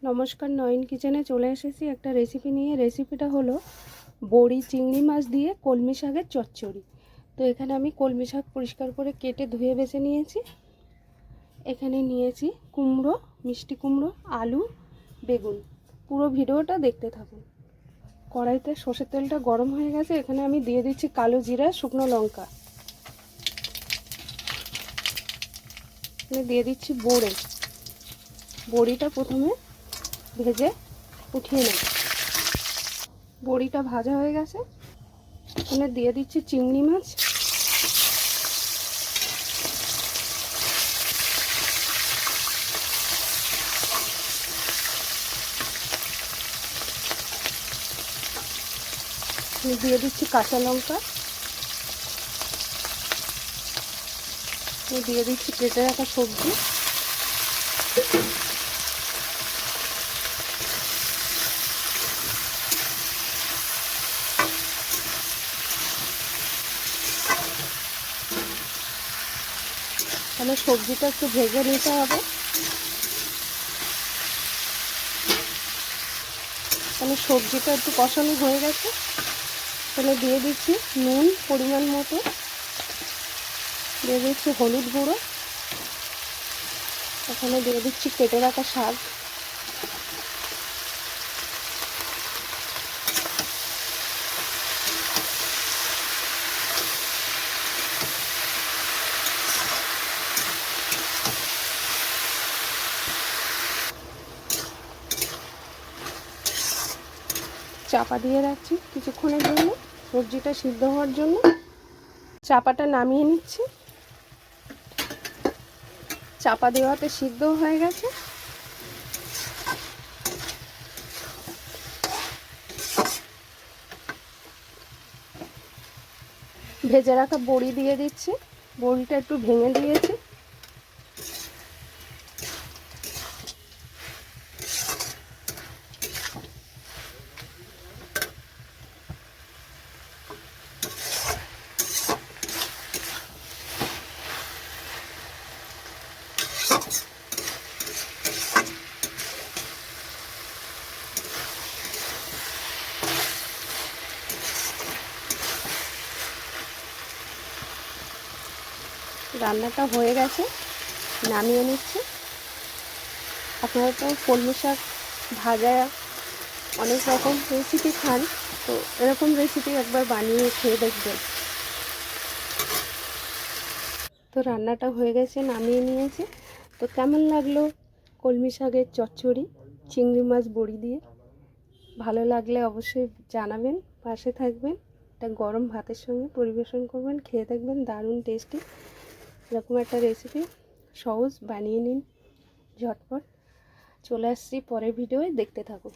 নমস্কার, নয়ন কিচেনে চলে এসেছি একটা রেসিপি নিয়ে। রেসিপিটা হলো বড়ি চিংড়ি মাছ দিয়ে কলমি শাকের চচ্চড়ি। তো এখানে আমি কলমি শাক পরিষ্কার করে কেটে ধুয়ে বেছে নিয়েছি। এখানে নিয়েছি কুমড়ো, মিষ্টি কুমড়ো, আলু, বেগুন। পুরো ভিডিওটা দেখতে থাকুন। কড়াইতে সর্ষের তেলটা গরম হয়ে গেছে, এখানে আমি দিয়ে দিচ্ছি কালো জিরা, শুকনো লঙ্কা, এখানে দিয়ে দিচ্ছি বড়িটা প্রথমে ভেজে উঠিয়ে নেব। বড়িটা ভাজা হয়ে গেছে, এখানে দিয়ে দিচ্ছি চিংড়ি মাছ, দিয়ে দিচ্ছি কাঁচা লঙ্কা, দিয়ে দিচ্ছি কেটে রাখা সবজি, তাহলে সবজিটা একটু ভেজে নিতে হবে। তাহলে সবজিটা একটু কষানো হয়ে গেছে, তাহলে দিয়ে দিচ্ছি নুন পরিমাণ মতো, দিয়ে দিচ্ছি হলুদ গুঁড়ো, এখানে দিয়ে দিচ্ছি কেটে রাখা শাক, চাপা দিয়ে রাখছি কিছুক্ষণের জন্য সবজিটা সিদ্ধ হওয়ার জন্য। চাপাটা নামিয়ে নিচ্ছি, চাপা দেওয়াতে সিদ্ধ হয়ে গেছে। ভেজে রাখা বড়ি দিয়ে দিচ্ছি, বড়িটা একটু ভেঙে দিয়েছি, রান্নাটা হয়ে গেছে, নামিয়ে নিচ্ছি। আপনারা তো কলমি শাক ভাজা অনেক রকম রেসিপি খান, তো এরকম রেসিপি একবার বানিয়ে খেয়ে দেখবেন। তো রান্নাটা হয়ে গেছে, নামিয়ে নিয়েছি। তো কেমন লাগলো কলমি শাকের চচ্চড়ি চিংড়ি মাছ বড়ি দিয়ে? ভালো লাগলে অবশ্যই জানাবেন, পাশে থাকবেন। এটা গরম ভাতের সঙ্গে পরিবেশন করবেন, খেয়ে দেখবেন, দারুণ টেস্টি। এরকম একটা রেসিপি সহজ, বানিয়ে নিন ঝটপট। চলে আসছি পরের ভিডিওয়, দেখতে থাকুন।